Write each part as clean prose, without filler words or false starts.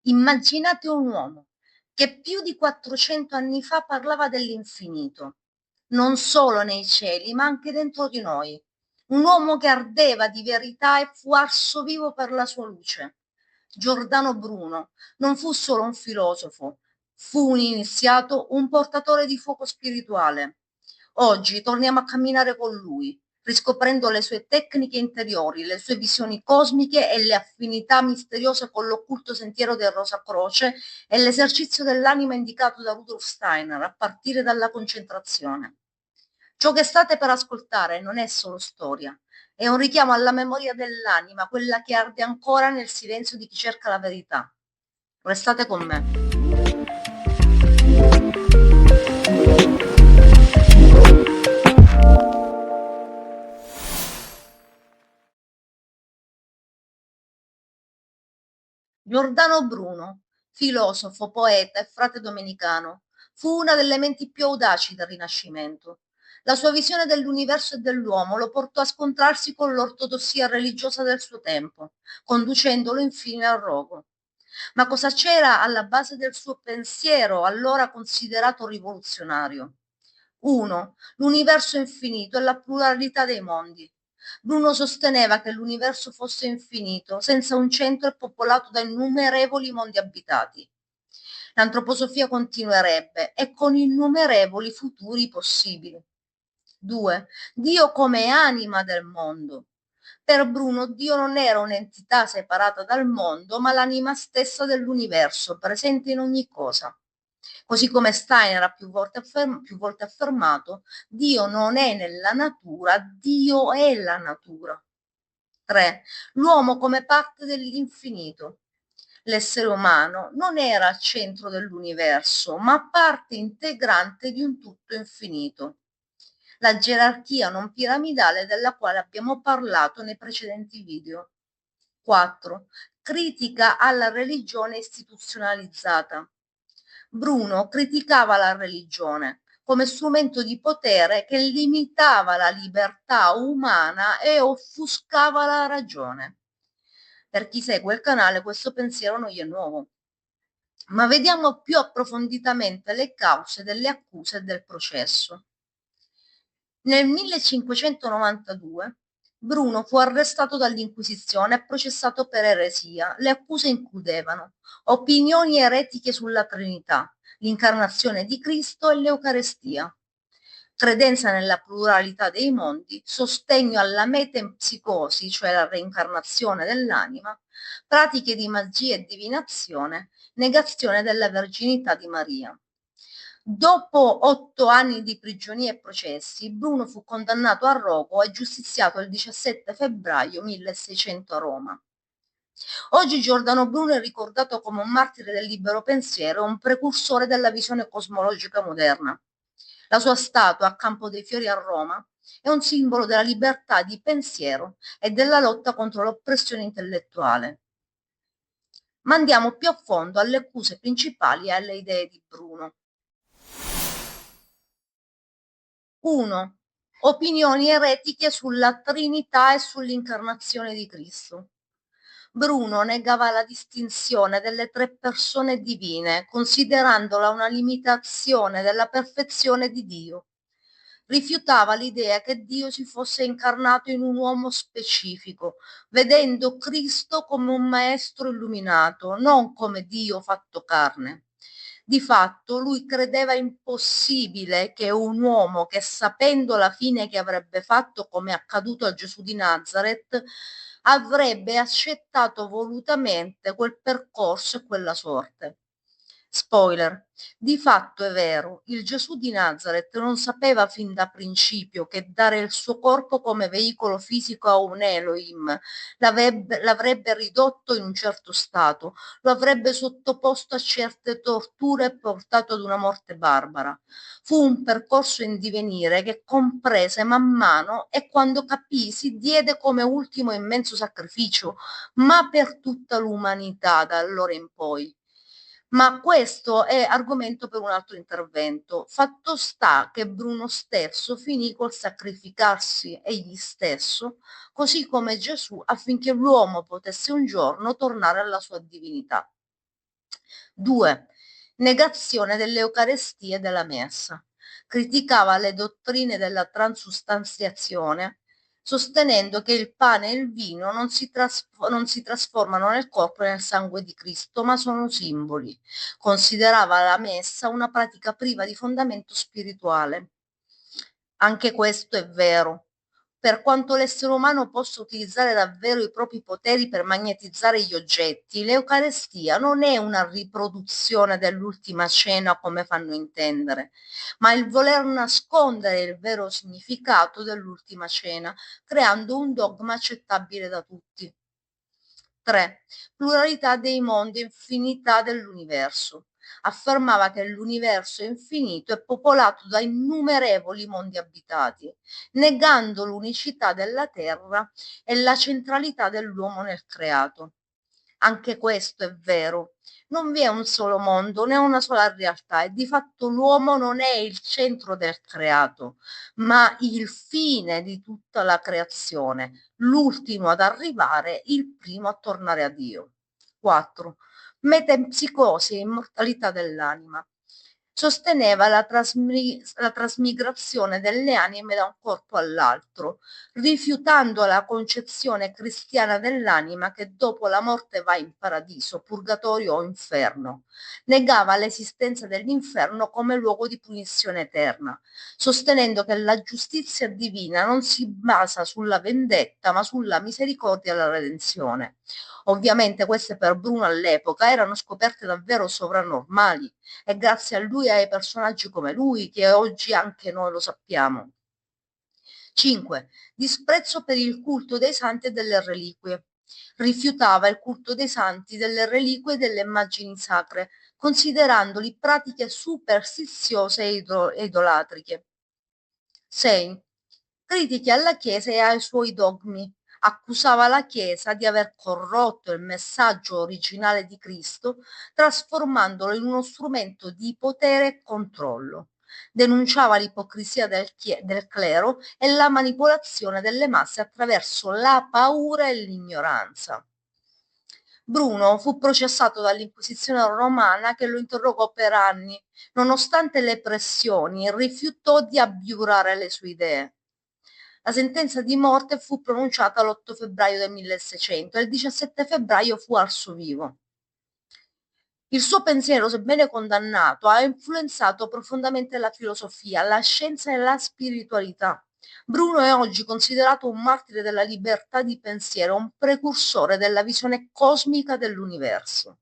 Immaginate un uomo che più di 400 anni fa parlava dell'infinito, non solo nei cieli, ma anche dentro di noi. Un uomo che ardeva di verità e fu arso vivo per la sua luce. Giordano Bruno non fu solo un filosofo, fu un iniziato, un portatore di fuoco spirituale. Oggi torniamo a camminare con lui, riscoprendo le sue tecniche interiori, le sue visioni cosmiche e le affinità misteriose con l'occulto sentiero del Rosa Croce e l'esercizio dell'anima indicato da Rudolf Steiner a partire dalla concentrazione. Ciò che state per ascoltare non è solo storia, è un richiamo alla memoria dell'anima, quella che arde ancora nel silenzio di chi cerca la verità. Restate con me. Giordano Bruno, filosofo, poeta e frate domenicano, fu una delle menti più audaci del Rinascimento. La sua visione dell'universo e dell'uomo lo portò a scontrarsi con l'ortodossia religiosa del suo tempo, conducendolo infine al rogo. Ma cosa c'era alla base del suo pensiero, allora considerato rivoluzionario? 1. L'universo infinito e la pluralità dei mondi. Bruno sosteneva che l'universo fosse infinito, senza un centro e popolato da innumerevoli mondi abitati. L'antroposofia continuerebbe e con innumerevoli futuri possibili. 2. Dio come anima del mondo. Per Bruno Dio non era un'entità separata dal mondo, ma l'anima stessa dell'universo, presente in ogni cosa. Così come Steiner ha più volte affermato, Dio non è nella natura, Dio è la natura. 3. L'uomo come parte dell'infinito. L'essere umano non era al centro dell'universo, ma parte integrante di un tutto infinito. La gerarchia non piramidale della quale abbiamo parlato nei precedenti video. 4. Critica alla religione istituzionalizzata. Bruno criticava la religione come strumento di potere che limitava la libertà umana e offuscava la ragione. Per chi segue il canale questo pensiero non gli è nuovo, ma vediamo più approfonditamente le cause delle accuse e del processo. Nel 1592 Bruno fu arrestato dall'Inquisizione e processato per eresia. Le accuse includevano opinioni eretiche sulla Trinità, l'incarnazione di Cristo e l'Eucarestia, credenza nella pluralità dei mondi, sostegno alla metempsicosi, cioè la reincarnazione dell'anima, pratiche di magia e divinazione, negazione della verginità di Maria. Dopo 8 anni di prigionia e processi, Bruno fu condannato a rogo e giustiziato il 17 febbraio 1600 a Roma. Oggi Giordano Bruno è ricordato come un martire del libero pensiero e un precursore della visione cosmologica moderna. La sua statua a Campo dei Fiori a Roma è un simbolo della libertà di pensiero e della lotta contro l'oppressione intellettuale. Ma andiamo più a fondo alle accuse principali e alle idee di Bruno. 1. Opinioni eretiche sulla Trinità e sull'incarnazione di Cristo. Bruno negava la distinzione delle tre persone divine, considerandola una limitazione della perfezione di Dio. Rifiutava l'idea che Dio si fosse incarnato in un uomo specifico, vedendo Cristo come un maestro illuminato, non come Dio fatto carne. Di fatto, lui credeva impossibile che un uomo che, sapendo la fine che avrebbe fatto, come accaduto a Gesù di Nazareth, avrebbe accettato volutamente quel percorso e quella sorte. Spoiler, di fatto è vero, il Gesù di Nazareth non sapeva fin da principio che dare il suo corpo come veicolo fisico a un Elohim l'avrebbe ridotto in un certo stato, lo avrebbe sottoposto a certe torture e portato ad una morte barbara. Fu un percorso in divenire che comprese man mano e quando capì si diede come ultimo immenso sacrificio, ma per tutta l'umanità da allora in poi. Ma questo è argomento per un altro intervento. Fatto sta che Bruno stesso finì col sacrificarsi egli stesso, così come Gesù, affinché l'uomo potesse un giorno tornare alla sua divinità. 2. Negazione dell'Eucarestia e della Messa. Criticava le dottrine della transustanziazione, sostenendo che il pane e il vino non si trasformano nel corpo e nel sangue di Cristo, ma sono simboli. Considerava la Messa una pratica priva di fondamento spirituale. Anche questo è vero. Per quanto l'essere umano possa utilizzare davvero i propri poteri per magnetizzare gli oggetti, l'Eucarestia non è una riproduzione dell'ultima cena come fanno intendere, ma il voler nascondere il vero significato dell'ultima cena, creando un dogma accettabile da tutti. 3. Pluralità dei mondi e infinità dell'universo. Affermava che l'universo è infinito e popolato da innumerevoli mondi abitati, negando l'unicità della Terra e la centralità dell'uomo nel creato. Anche questo è vero. Non vi è un solo mondo né una sola realtà e di fatto l'uomo non è il centro del creato, ma il fine di tutta la creazione, l'ultimo ad arrivare, il primo a tornare a Dio. 4. Metempsicosi e immortalità dell'anima. Sosteneva la trasmigrazione delle anime da un corpo all'altro, rifiutando la concezione cristiana dell'anima che dopo la morte va in paradiso, purgatorio o inferno. Negava l'esistenza dell'inferno come luogo di punizione eterna, sostenendo che la giustizia divina non si basa sulla vendetta, ma sulla misericordia e la redenzione. Ovviamente queste per Bruno all'epoca erano scoperte davvero sovrannormali e grazie a lui e ai personaggi come lui che oggi anche noi lo sappiamo. 5. Disprezzo per il culto dei santi e delle reliquie. Rifiutava il culto dei santi, delle reliquie e delle immagini sacre, considerandoli pratiche superstiziose e idolatriche. 6. Critiche alla Chiesa e ai suoi dogmi. Accusava la Chiesa di aver corrotto il messaggio originale di Cristo, trasformandolo in uno strumento di potere e controllo. Denunciava l'ipocrisia del clero e la manipolazione delle masse attraverso la paura e l'ignoranza. Bruno fu processato dall'Inquisizione romana che lo interrogò per anni. Nonostante le pressioni, rifiutò di abiurare le sue idee. La sentenza di morte fu pronunciata l'8 febbraio del 1600 e il 17 febbraio fu arso vivo. Il suo pensiero, sebbene condannato, ha influenzato profondamente la filosofia, la scienza e la spiritualità. Bruno è oggi considerato un martire della libertà di pensiero, un precursore della visione cosmica dell'universo.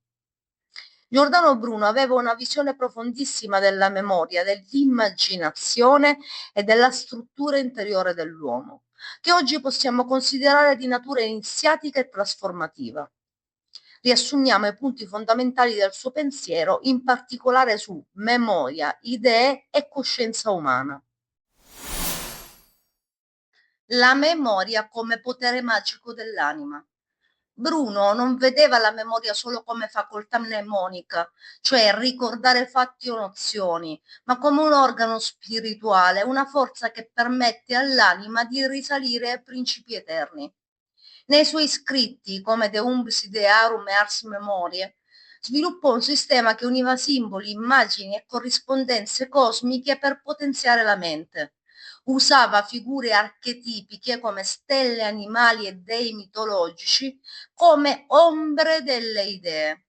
Giordano Bruno aveva una visione profondissima della memoria, dell'immaginazione e della struttura interiore dell'uomo, che oggi possiamo considerare di natura iniziatica e trasformativa. Riassumiamo i punti fondamentali del suo pensiero, in particolare su memoria, idee e coscienza umana. La memoria come potere magico dell'anima. Bruno non vedeva la memoria solo come facoltà mnemonica, cioè ricordare fatti o nozioni, ma come un organo spirituale, una forza che permette all'anima di risalire ai principi eterni. Nei suoi scritti, come De Umbris Idearum e Ars Memoriae, sviluppò un sistema che univa simboli, immagini e corrispondenze cosmiche per potenziare la mente. Usava figure archetipiche come stelle, animali e dei mitologici come ombre delle idee,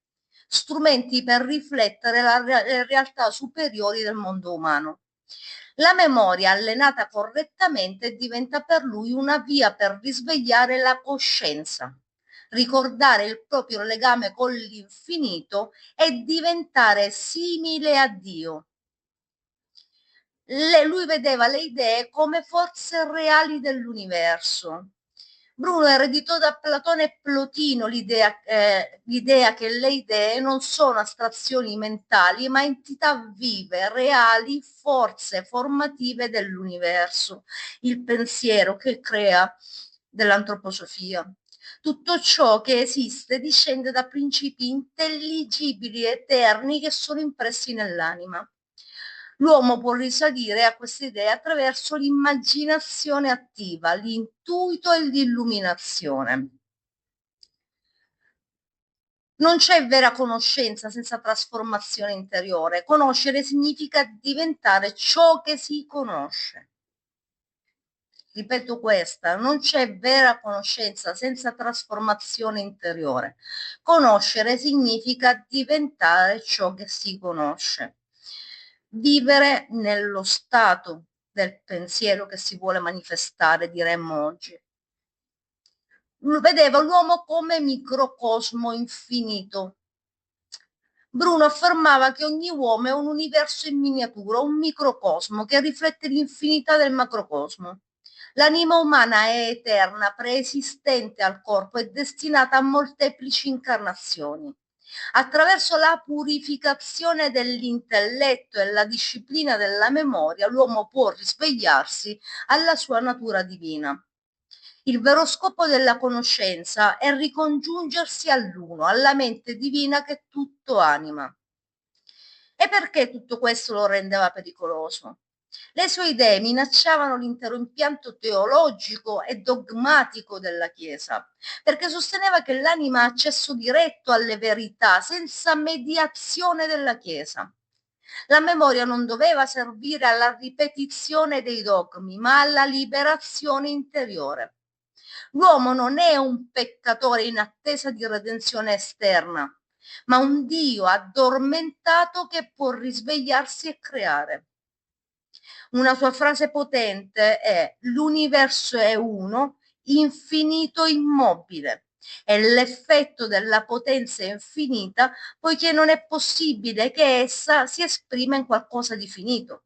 strumenti per riflettere le realtà superiori del mondo umano. La memoria allenata correttamente diventa per lui una via per risvegliare la coscienza, ricordare il proprio legame con l'infinito e diventare simile a Dio. Lui vedeva le idee come forze reali dell'universo. Bruno ereditò da Platone e Plotino l'idea che le idee non sono astrazioni mentali, ma entità vive, reali, forze formative dell'universo. Il pensiero che crea dell'antroposofia. Tutto ciò che esiste discende da principi intelligibili e eterni che sono impressi nell'anima. L'uomo può risalire a queste idee attraverso l'immaginazione attiva, l'intuito e l'illuminazione. Non c'è vera conoscenza senza trasformazione interiore. Conoscere significa diventare ciò che si conosce. Ripeto questa, non c'è vera conoscenza senza trasformazione interiore. Conoscere significa diventare ciò che si conosce. Vivere nello stato del pensiero che si vuole manifestare, diremmo oggi. Vedeva l'uomo come microcosmo infinito. Bruno affermava che ogni uomo è un universo in miniatura, un microcosmo che riflette l'infinità del macrocosmo. L'anima umana è eterna, preesistente al corpo e destinata a molteplici incarnazioni. Attraverso la purificazione dell'intelletto e la disciplina della memoria, l'uomo può risvegliarsi alla sua natura divina. Il vero scopo della conoscenza è ricongiungersi all'uno, alla mente divina che tutto anima. E perché tutto questo lo rendeva pericoloso? Le sue idee minacciavano l'intero impianto teologico e dogmatico della Chiesa, perché sosteneva che l'anima ha accesso diretto alle verità senza mediazione della Chiesa. La memoria non doveva servire alla ripetizione dei dogmi, ma alla liberazione interiore. L'uomo non è un peccatore in attesa di redenzione esterna, ma un Dio addormentato che può risvegliarsi e creare. Una sua frase potente è: l'universo è uno, infinito, immobile. È l'effetto della potenza infinita, poiché non è possibile che essa si esprima in qualcosa di finito.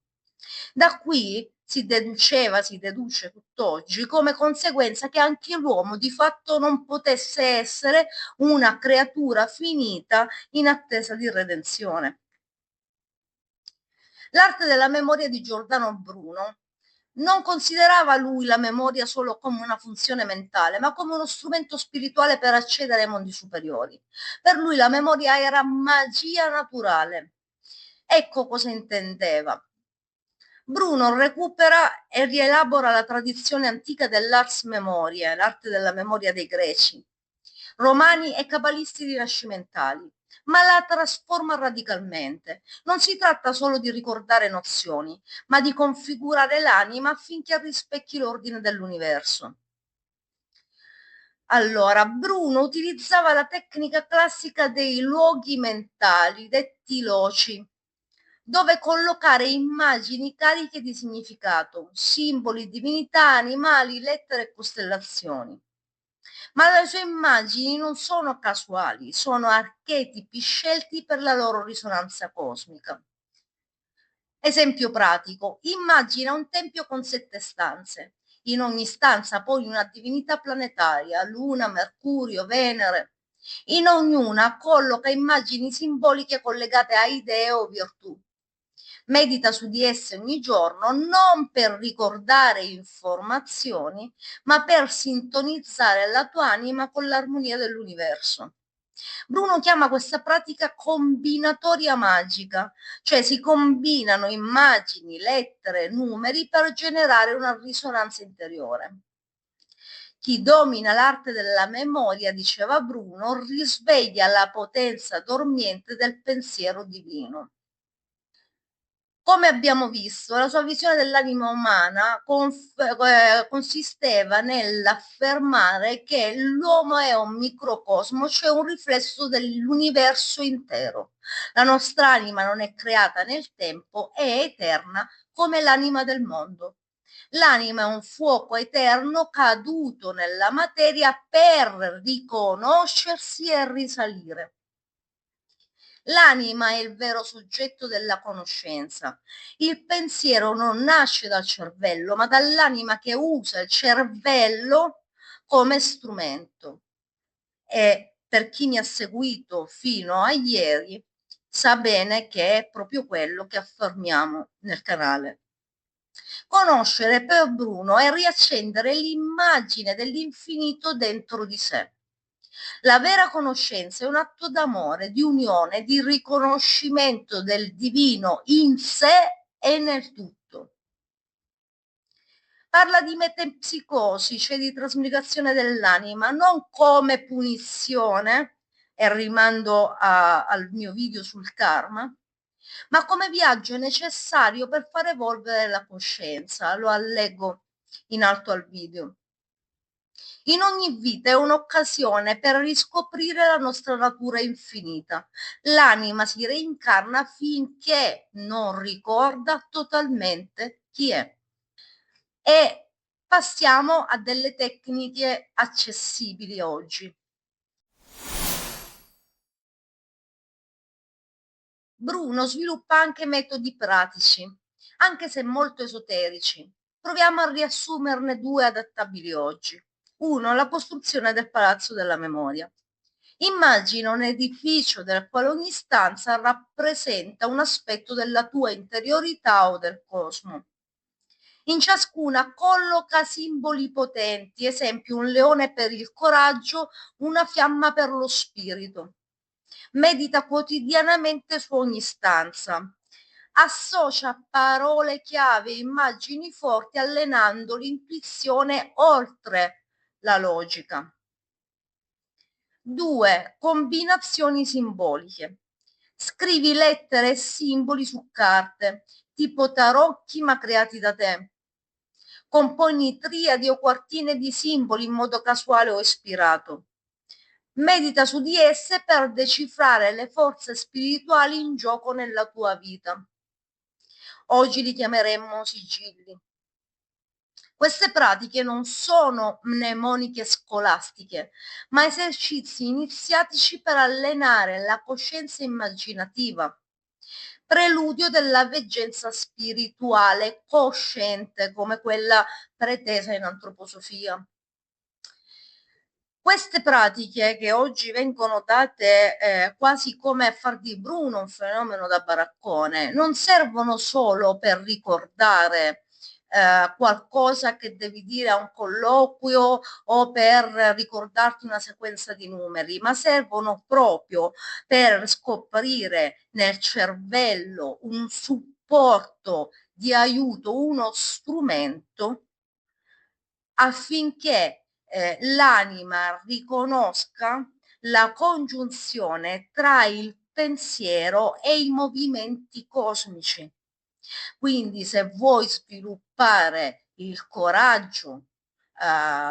Da qui si deduce tutt'oggi come conseguenza che anche l'uomo di fatto non potesse essere una creatura finita in attesa di redenzione. L'arte della memoria di Giordano Bruno non considerava lui la memoria solo come una funzione mentale, ma come uno strumento spirituale per accedere ai mondi superiori. Per lui la memoria era magia naturale. Ecco cosa intendeva. Bruno recupera e rielabora la tradizione antica dell'ars memoriae, l'arte della memoria dei greci, romani e cabalisti rinascimentali, ma la trasforma radicalmente. Non si tratta solo di ricordare nozioni, ma di configurare l'anima affinché rispecchi l'ordine dell'universo. Allora, Bruno utilizzava la tecnica classica dei luoghi mentali, detti loci, dove collocare immagini cariche di significato, simboli, divinità, animali, lettere e costellazioni. Ma le sue immagini non sono casuali, sono archetipi scelti per la loro risonanza cosmica. Esempio pratico: immagina un tempio con 7 stanze. In ogni stanza poi una divinità planetaria, Luna, Mercurio, Venere. In ognuna colloca immagini simboliche collegate a idee o virtù. Medita su di esse ogni giorno, non per ricordare informazioni, ma per sintonizzare la tua anima con l'armonia dell'universo. Bruno chiama questa pratica combinatoria magica, cioè si combinano immagini, lettere, numeri per generare una risonanza interiore. Chi domina l'arte della memoria, diceva Bruno, risveglia la potenza dormiente del pensiero divino. Come abbiamo visto, la sua visione dell'anima umana consisteva nell'affermare che l'uomo è un microcosmo, cioè un riflesso dell'universo intero. La nostra anima non è creata nel tempo, è eterna come l'anima del mondo. L'anima è un fuoco eterno caduto nella materia per riconoscersi e risalire. L'anima è il vero soggetto della conoscenza. Il pensiero non nasce dal cervello, ma dall'anima che usa il cervello come strumento. E per chi mi ha seguito fino a ieri sa bene che è proprio quello che affermiamo nel canale. Conoscere per Bruno è riaccendere l'immagine dell'infinito dentro di sé. La vera conoscenza è un atto d'amore, di unione, di riconoscimento del divino in sé e nel tutto. Parla di metempsicosi, cioè di trasmigrazione dell'anima, non come punizione, e rimando al mio video sul karma, ma come viaggio necessario per far evolvere la coscienza. Lo allego in alto al video. In ogni vita è un'occasione per riscoprire la nostra natura infinita. L'anima si reincarna finché non ricorda totalmente chi è. E passiamo a delle tecniche accessibili oggi. Bruno sviluppa anche metodi pratici, anche se molto esoterici. Proviamo a riassumerne due adattabili oggi. Uno, la costruzione del palazzo della memoria. Immagina un edificio del quale ogni stanza rappresenta un aspetto della tua interiorità o del cosmo. In ciascuna colloca simboli potenti, esempio un leone per il coraggio, una fiamma per lo spirito. Medita quotidianamente su ogni stanza. Associa parole chiave e immagini forti allenando l'intuizione oltre la logica. 2. Combinazioni simboliche. Scrivi lettere e simboli su carte, tipo tarocchi ma creati da te. Componi triadi o quartine di simboli in modo casuale o ispirato. Medita su di esse per decifrare le forze spirituali in gioco nella tua vita. Oggi li chiameremmo sigilli. Queste pratiche non sono mnemoniche scolastiche, ma esercizi iniziatici per allenare la coscienza immaginativa, preludio della veggenza spirituale cosciente come quella pretesa in antroposofia. Queste pratiche che oggi vengono date quasi come a far di Bruno un fenomeno da baraccone, non servono solo per ricordare qualcosa che devi dire a un colloquio o per ricordarti una sequenza di numeri, ma servono proprio per scoprire nel cervello un supporto di aiuto, uno strumento affinché l'anima riconosca la congiunzione tra il pensiero e i movimenti cosmici. Quindi se vuoi sviluppare il coraggio,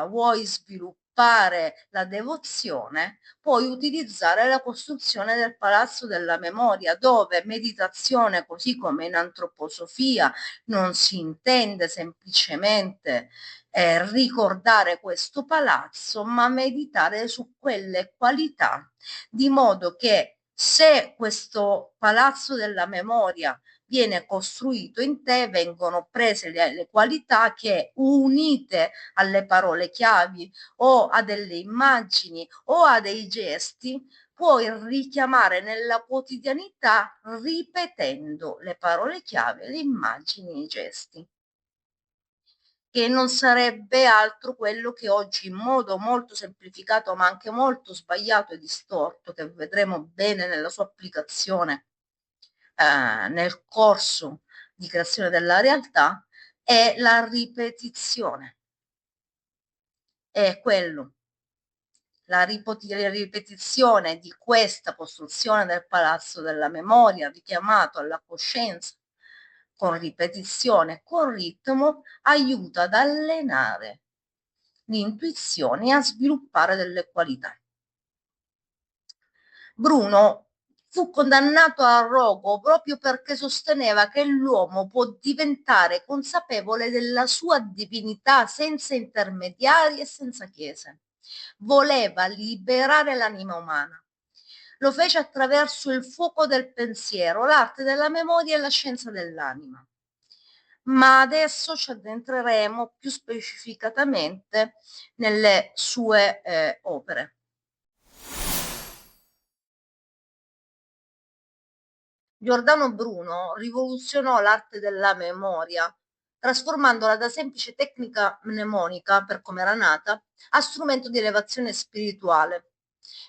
vuoi sviluppare la devozione, puoi utilizzare la costruzione del palazzo della memoria, dove meditazione, così come in antroposofia, non si intende semplicemente ricordare questo palazzo, ma meditare su quelle qualità, di modo che se questo palazzo della memoria viene costruito in te, vengono prese le qualità che unite alle parole chiavi o a delle immagini o a dei gesti puoi richiamare nella quotidianità ripetendo le parole chiave, le immagini e i gesti, che non sarebbe altro quello che oggi in modo molto semplificato ma anche molto sbagliato e distorto, che vedremo bene nella sua applicazione nel corso di creazione della realtà, è la ripetizione. È quello, la ripetizione di questa costruzione del palazzo della memoria, richiamato alla coscienza con ripetizione, con ritmo, aiuta ad allenare l'intuizione e a sviluppare delle qualità. Bruno fu condannato al rogo proprio perché sosteneva che l'uomo può diventare consapevole della sua divinità senza intermediari e senza chiese. Voleva liberare l'anima umana. Lo fece attraverso il fuoco del pensiero, l'arte della memoria e la scienza dell'anima. Ma adesso ci addentreremo più specificatamente nelle sue opere. Giordano Bruno rivoluzionò l'arte della memoria, trasformandola da semplice tecnica mnemonica, per come era nata, a strumento di elevazione spirituale.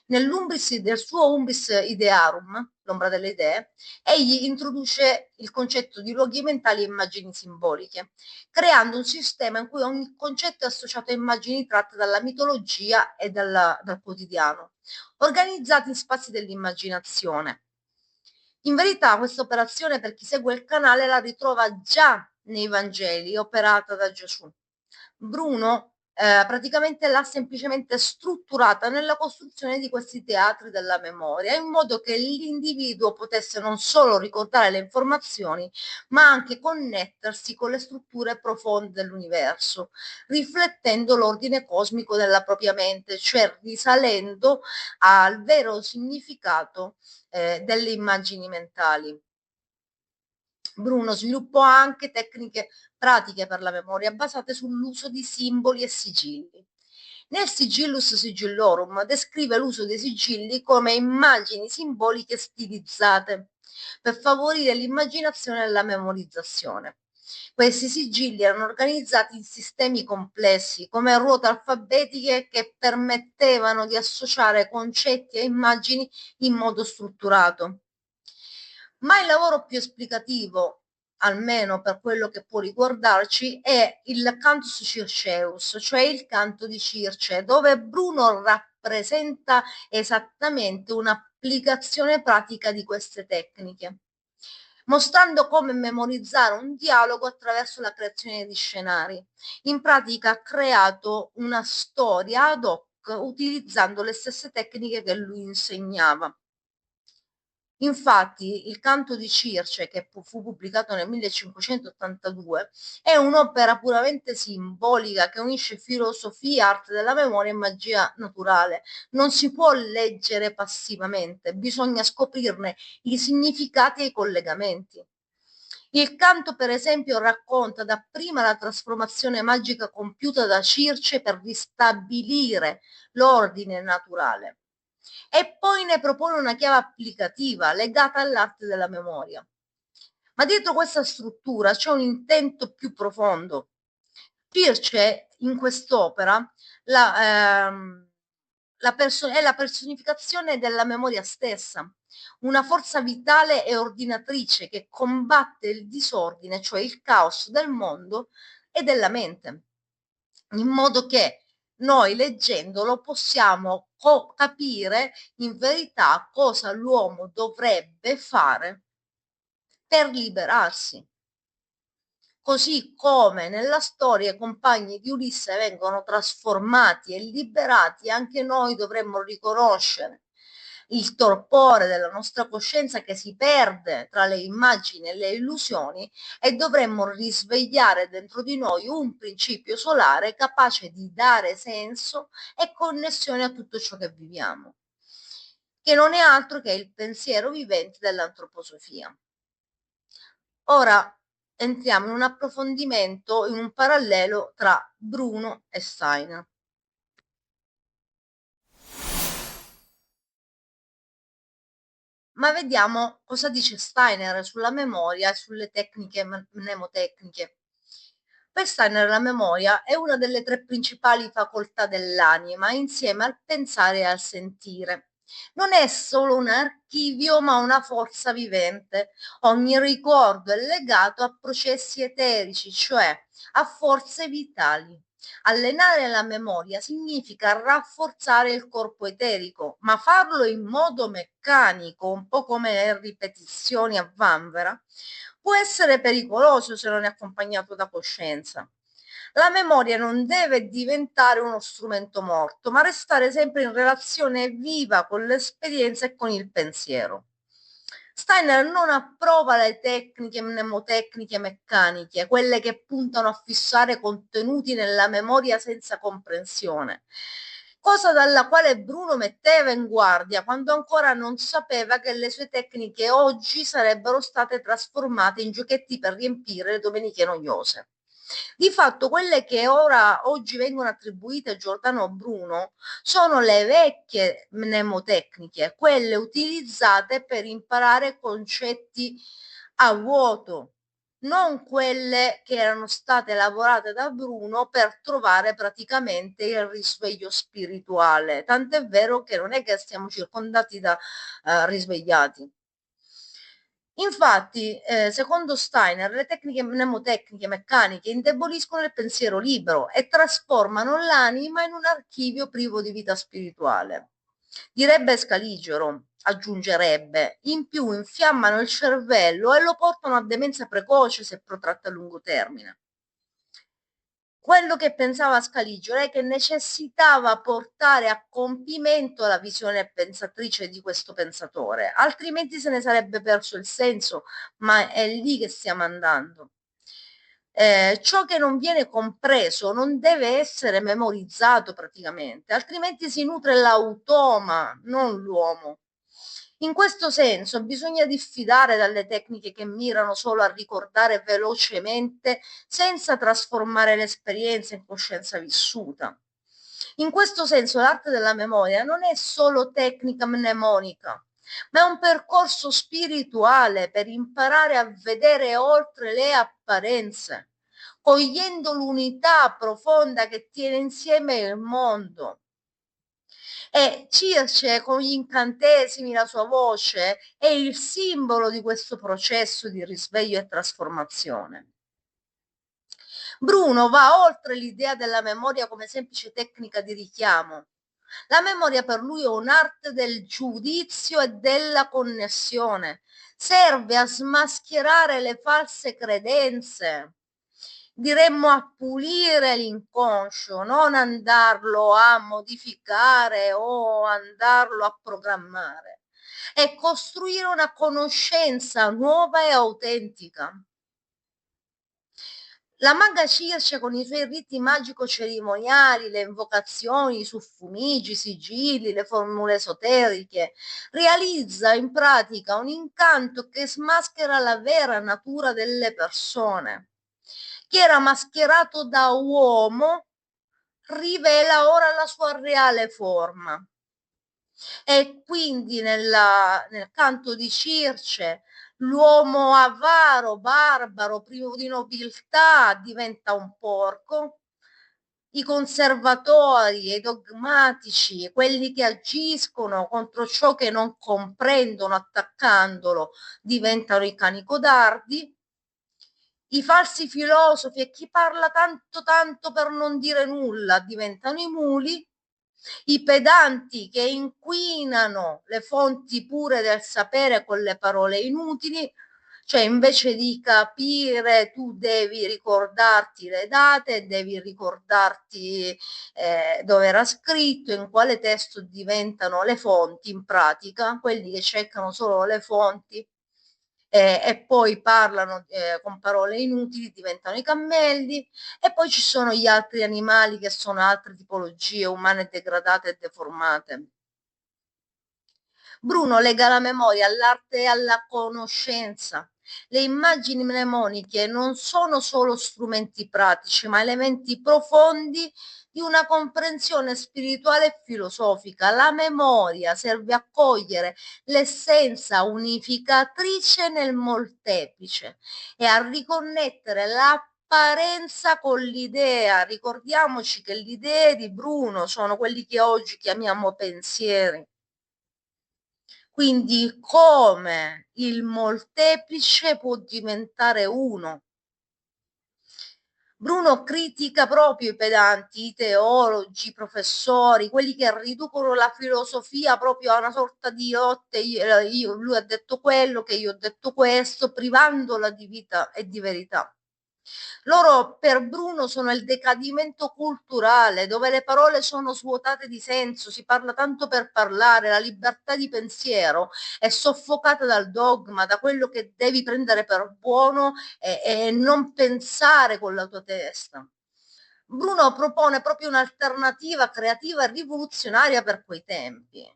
Del suo Umbris Idearum, l'ombra delle idee, egli introduce il concetto di luoghi mentali e immagini simboliche, creando un sistema in cui ogni concetto è associato a immagini tratte dalla mitologia e dal quotidiano, organizzati in spazi dell'immaginazione. In verità questa operazione, per chi segue il canale, la ritrova già nei Vangeli, operata da Gesù. Bruno praticamente l'ha semplicemente strutturata nella costruzione di questi teatri della memoria, in modo che l'individuo potesse non solo ricordare le informazioni, ma anche connettersi con le strutture profonde dell'universo, riflettendo l'ordine cosmico della propria mente, cioè risalendo al vero significato delle immagini mentali. Bruno sviluppò anche tecniche pratiche per la memoria basate sull'uso di simboli e sigilli. Nel Sigillus Sigillorum descrive l'uso dei sigilli come immagini simboliche stilizzate per favorire l'immaginazione e la memorizzazione. Questi sigilli erano organizzati in sistemi complessi, come ruote alfabetiche che permettevano di associare concetti e immagini in modo strutturato. Ma il lavoro più esplicativo, almeno per quello che può riguardarci, è il Cantus Circeus, cioè il canto di Circe, dove Bruno rappresenta esattamente un'applicazione pratica di queste tecniche, mostrando come memorizzare un dialogo attraverso la creazione di scenari. In pratica ha creato una storia ad hoc utilizzando le stesse tecniche che lui insegnava. Infatti, il canto di Circe, che fu pubblicato nel 1582, è un'opera puramente simbolica che unisce filosofia, arte della memoria e magia naturale. Non si può leggere passivamente, bisogna scoprirne i significati e i collegamenti. Il canto, per esempio, racconta dapprima la trasformazione magica compiuta da Circe per ristabilire l'ordine naturale e poi ne propone una chiave applicativa legata all'arte della memoria. Ma dietro questa struttura c'è un intento più profondo. Circe in quest'opera è la personificazione della memoria stessa, una forza vitale e ordinatrice che combatte il disordine, cioè il caos del mondo e della mente, in modo che noi leggendolo possiamo capire in verità cosa l'uomo dovrebbe fare per liberarsi. Così come nella storia i compagni di Ulisse vengono trasformati e liberati, anche noi dovremmo riconoscere il torpore della nostra coscienza che si perde tra le immagini e le illusioni e dovremmo risvegliare dentro di noi un principio solare capace di dare senso e connessione a tutto ciò che viviamo, che non è altro che il pensiero vivente dell'antroposofia. Ora entriamo in un approfondimento, in un parallelo tra Bruno e Steiner. Ma vediamo cosa dice Steiner sulla memoria e sulle tecniche mnemotecniche. Per Steiner la memoria è una delle tre principali facoltà dell'anima, insieme al pensare e al sentire. Non è solo un archivio, ma una forza vivente. Ogni ricordo è legato a processi eterici, cioè a forze vitali. Allenare la memoria significa rafforzare il corpo eterico, ma farlo in modo meccanico, un po' come ripetizioni a vanvera, può essere pericoloso se non è accompagnato da coscienza. La memoria non deve diventare uno strumento morto, ma restare sempre in relazione viva con l'esperienza e con il pensiero. Steiner non approva le tecniche mnemotecniche meccaniche, quelle che puntano a fissare contenuti nella memoria senza comprensione, cosa dalla quale Bruno metteva in guardia quando ancora non sapeva che le sue tecniche oggi sarebbero state trasformate in giochetti per riempire le domeniche noiose. Di fatto quelle che oggi vengono attribuite a Giordano Bruno sono le vecchie mnemotecniche, quelle utilizzate per imparare concetti a vuoto, non quelle che erano state lavorate da Bruno per trovare praticamente il risveglio spirituale. Tant'è vero che non è che stiamo circondati da risvegliati. Infatti, secondo Steiner, le tecniche mnemotecniche meccaniche indeboliscono il pensiero libero e trasformano l'anima in un archivio privo di vita spirituale. Direbbe Scaligero, aggiungerebbe, in più infiammano il cervello e lo portano a demenza precoce se protratta a lungo termine. Quello che pensava Scaligero è che necessitava portare a compimento la visione pensatrice di questo pensatore, altrimenti se ne sarebbe perso il senso, ma è lì che stiamo andando. Ciò che non viene compreso non deve essere memorizzato praticamente, altrimenti si nutre l'automa, non l'uomo. In questo senso bisogna diffidare dalle tecniche che mirano solo a ricordare velocemente senza trasformare l'esperienza in coscienza vissuta. In questo senso l'arte della memoria non è solo tecnica mnemonica, ma è un percorso spirituale per imparare a vedere oltre le apparenze, cogliendo l'unità profonda che tiene insieme il mondo. E Circe, con gli incantesimi, la sua voce, è il simbolo di questo processo di risveglio e trasformazione. Bruno va oltre l'idea della memoria come semplice tecnica di richiamo. La memoria per lui è un'arte del giudizio e della connessione. Serve a smascherare le false credenze. Diremmo a pulire l'inconscio, non andarlo a modificare o andarlo a programmare. E costruire una conoscenza nuova e autentica. La maga Circe con i suoi riti magico-cerimoniali, le invocazioni, i suffumigi, i sigilli, le formule esoteriche, realizza in pratica un incanto che smaschera la vera natura delle persone. Chi era mascherato da uomo rivela ora la sua reale forma. E quindi nel canto di Circe l'uomo avaro, barbaro, privo di nobiltà diventa un porco, i conservatori e i dogmatici, quelli che agiscono contro ciò che non comprendono attaccandolo, diventano i cani codardi, i falsi filosofi e chi parla tanto tanto per non dire nulla diventano i muli, i pedanti che inquinano le fonti pure del sapere con le parole inutili, cioè invece di capire tu devi ricordarti le date, devi ricordarti dove era scritto, in quale testo diventano le fonti in pratica, quelli che cercano solo le fonti e poi parlano con parole inutili, diventano i cammelli, e poi ci sono gli altri animali che sono altre tipologie umane degradate e deformate. Bruno lega la memoria all'arte e alla conoscenza. Le immagini mnemoniche non sono solo strumenti pratici, ma elementi profondi di una comprensione spirituale e filosofica. La memoria serve a cogliere l'essenza unificatrice nel molteplice e a riconnettere l'apparenza con l'idea. Ricordiamoci che le idee di Bruno sono quelli che oggi chiamiamo pensieri. Quindi come il molteplice può diventare uno. Bruno critica proprio i pedanti, i teologi, i professori, quelli che riducono la filosofia proprio a una sorta di lotte, lui ha detto quello, che io ho detto questo, privandola di vita e di verità. Loro per Bruno sono il decadimento culturale, dove le parole sono svuotate di senso, si parla tanto per parlare, la libertà di pensiero è soffocata dal dogma, da quello che devi prendere per buono e non pensare con la tua testa. Bruno propone proprio un'alternativa creativa e rivoluzionaria per quei tempi.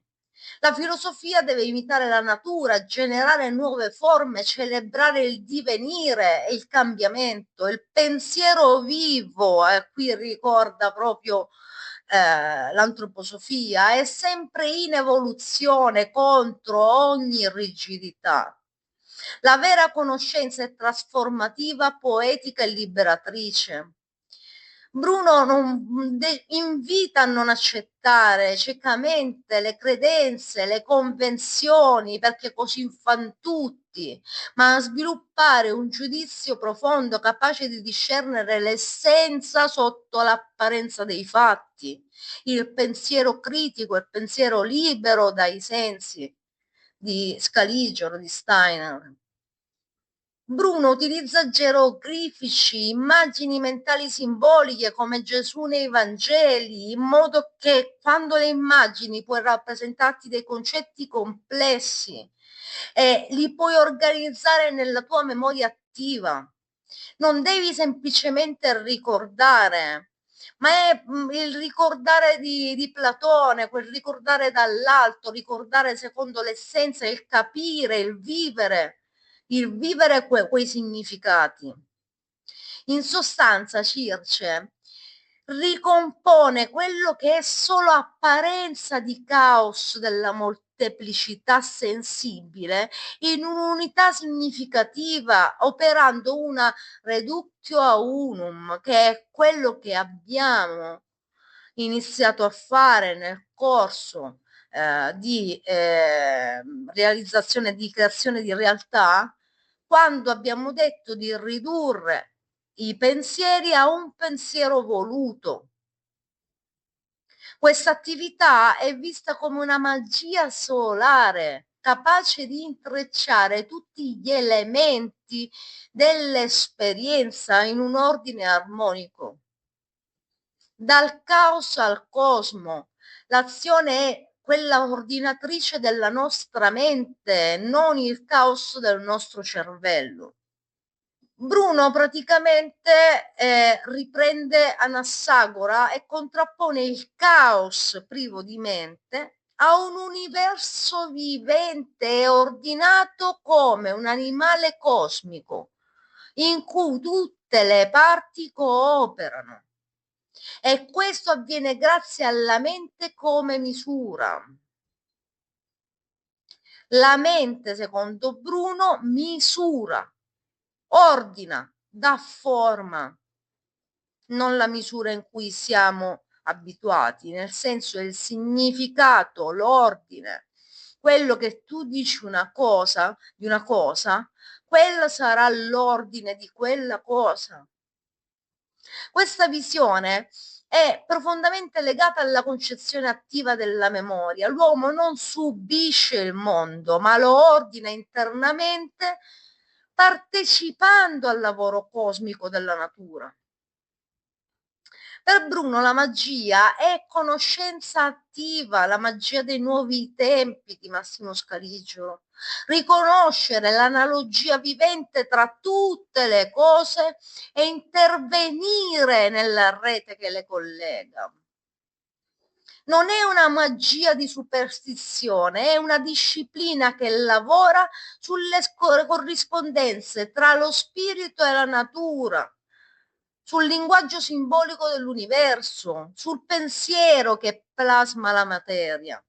La filosofia deve imitare la natura, generare nuove forme, celebrare il divenire e il cambiamento, il pensiero vivo, qui ricorda proprio l'antroposofia, è sempre in evoluzione contro ogni rigidità. La vera conoscenza è trasformativa, poetica e liberatrice. Bruno invita a non accettare ciecamente le credenze, le convenzioni, perché così fan tutti, ma a sviluppare un giudizio profondo capace di discernere l'essenza sotto l'apparenza dei fatti, il pensiero critico, il pensiero libero dai sensi di Scaliger, di Steiner. Bruno utilizza geroglifici, immagini mentali simboliche come Gesù nei Vangeli, in modo che quando le immagini puoi rappresentarti dei concetti complessi e li puoi organizzare nella tua memoria attiva. Non devi semplicemente ricordare, ma è il ricordare di Platone, quel ricordare dall'alto, ricordare secondo l'essenza, il capire, il vivere quei significati. In sostanza, Circe ricompone quello che è solo apparenza di caos della molteplicità sensibile in un'unità significativa, operando una reductio a unum, che è quello che abbiamo iniziato a fare nel corso di realizzazione, di creazione di realtà, quando abbiamo detto di ridurre i pensieri a un pensiero voluto. Questa attività è vista come una magia solare, capace di intrecciare tutti gli elementi dell'esperienza in un ordine armonico. Dal caos al cosmo, l'azione è quella ordinatrice della nostra mente, non il caos del nostro cervello. Bruno praticamente riprende Anassagora e contrappone il caos privo di mente a un universo vivente e ordinato come un animale cosmico, in cui tutte le parti cooperano. E questo avviene grazie alla mente come misura. La mente, secondo Bruno, misura, ordina, dà forma, non la misura in cui siamo abituati, nel senso il significato, l'ordine, quello che tu dici di una cosa, quello sarà l'ordine di quella cosa. Questa visione è profondamente legata alla concezione attiva della memoria. L'uomo non subisce il mondo, ma lo ordina internamente partecipando al lavoro cosmico della natura. Per Bruno la magia è conoscenza attiva, la magia dei nuovi tempi di Massimo Scaligero. Riconoscere l'analogia vivente tra tutte le cose e intervenire nella rete che le collega. Non è una magia di superstizione, è una disciplina che lavora sulle corrispondenze tra lo spirito e la natura, sul linguaggio simbolico dell'universo, sul pensiero che plasma la materia.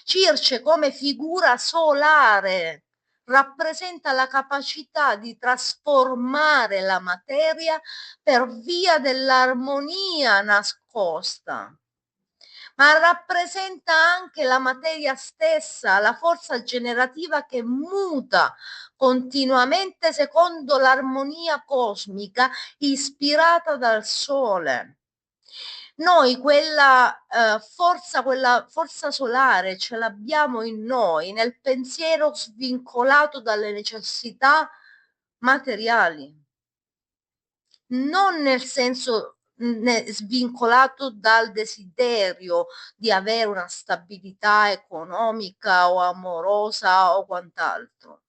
Circe come figura solare rappresenta la capacità di trasformare la materia per via dell'armonia nascosta, ma rappresenta anche la materia stessa, la forza generativa che muta continuamente secondo l'armonia cosmica ispirata dal sole. Noi quella forza solare ce l'abbiamo in noi, nel pensiero svincolato dalle necessità materiali, non nel senso svincolato dal desiderio di avere una stabilità economica o amorosa o quant'altro.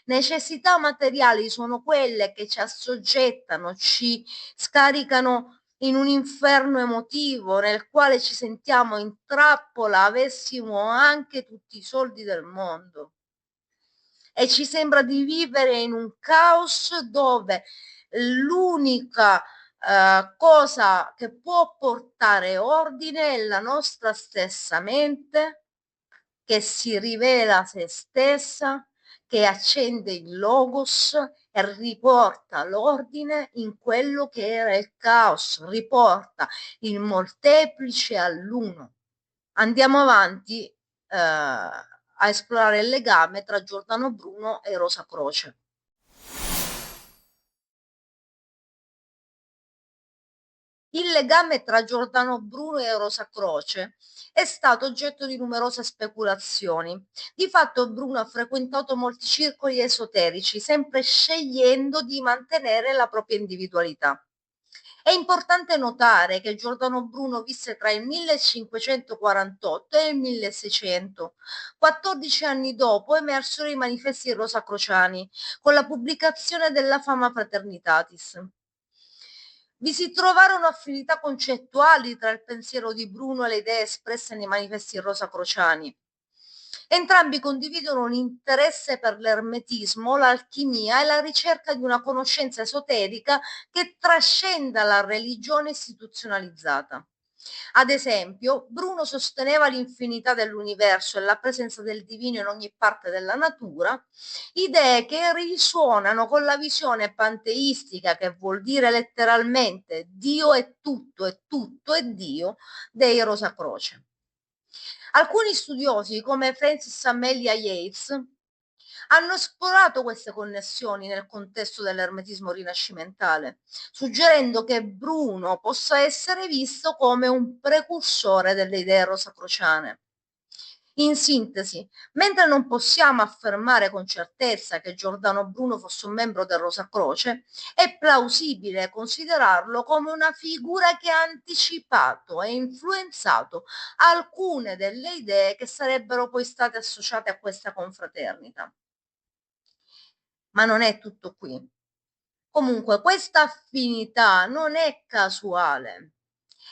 Necessità materiali sono quelle che ci assoggettano, ci scaricano in un inferno emotivo nel quale ci sentiamo in trappola, avessimo anche tutti i soldi del mondo. E ci sembra di vivere in un caos dove l'unica cosa che può portare ordine è la nostra stessa mente, che si rivela se stessa, che accende il logos e riporta l'ordine in quello che era il caos, riporta il molteplice all'uno. Andiamo avanti a esplorare il legame tra Giordano Bruno e Rosa Croce. Il legame tra Giordano Bruno e Rosa Croce è stato oggetto di numerose speculazioni. Di fatto Bruno ha frequentato molti circoli esoterici, sempre scegliendo di mantenere la propria individualità. È importante notare che Giordano Bruno visse tra il 1548 e il 1600. 14 anni dopo emersero i manifesti rosacrociani con la pubblicazione della Fama Fraternitatis. Vi si trovarono affinità concettuali tra il pensiero di Bruno e le idee espresse nei manifesti rosacrociani. Entrambi condividono un interesse per l'ermetismo, l'alchimia e la ricerca di una conoscenza esoterica che trascenda la religione istituzionalizzata. Ad esempio, Bruno sosteneva l'infinità dell'universo e la presenza del divino in ogni parte della natura, idee che risuonano con la visione panteistica, che vuol dire letteralmente Dio è tutto e tutto è Dio, dei Rosacroce. Alcuni studiosi, come Francis Amelia Yates, hanno esplorato queste connessioni nel contesto dell'ermetismo rinascimentale, suggerendo che Bruno possa essere visto come un precursore delle idee rosacrociane. In sintesi, mentre non possiamo affermare con certezza che Giordano Bruno fosse un membro del Rosa Croce, è plausibile considerarlo come una figura che ha anticipato e influenzato alcune delle idee che sarebbero poi state associate a questa confraternita. Ma non è tutto qui. Comunque, questa affinità non è casuale.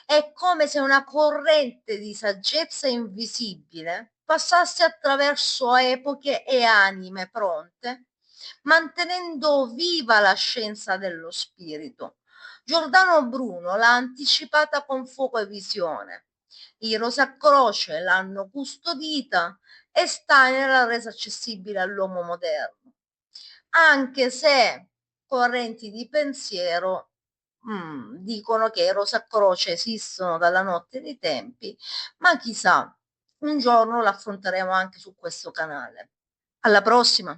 È come se una corrente di saggezza invisibile passasse attraverso epoche e anime pronte, mantenendo viva la scienza dello spirito. Giordano Bruno l'ha anticipata con fuoco e visione. I Rosacroce l'hanno custodita e Steiner l'ha resa accessibile all'uomo moderno. Anche se correnti di pensiero dicono che i Rosacroce esistono dalla notte dei tempi, ma chissà, un giorno l'affronteremo anche su questo canale. Alla prossima!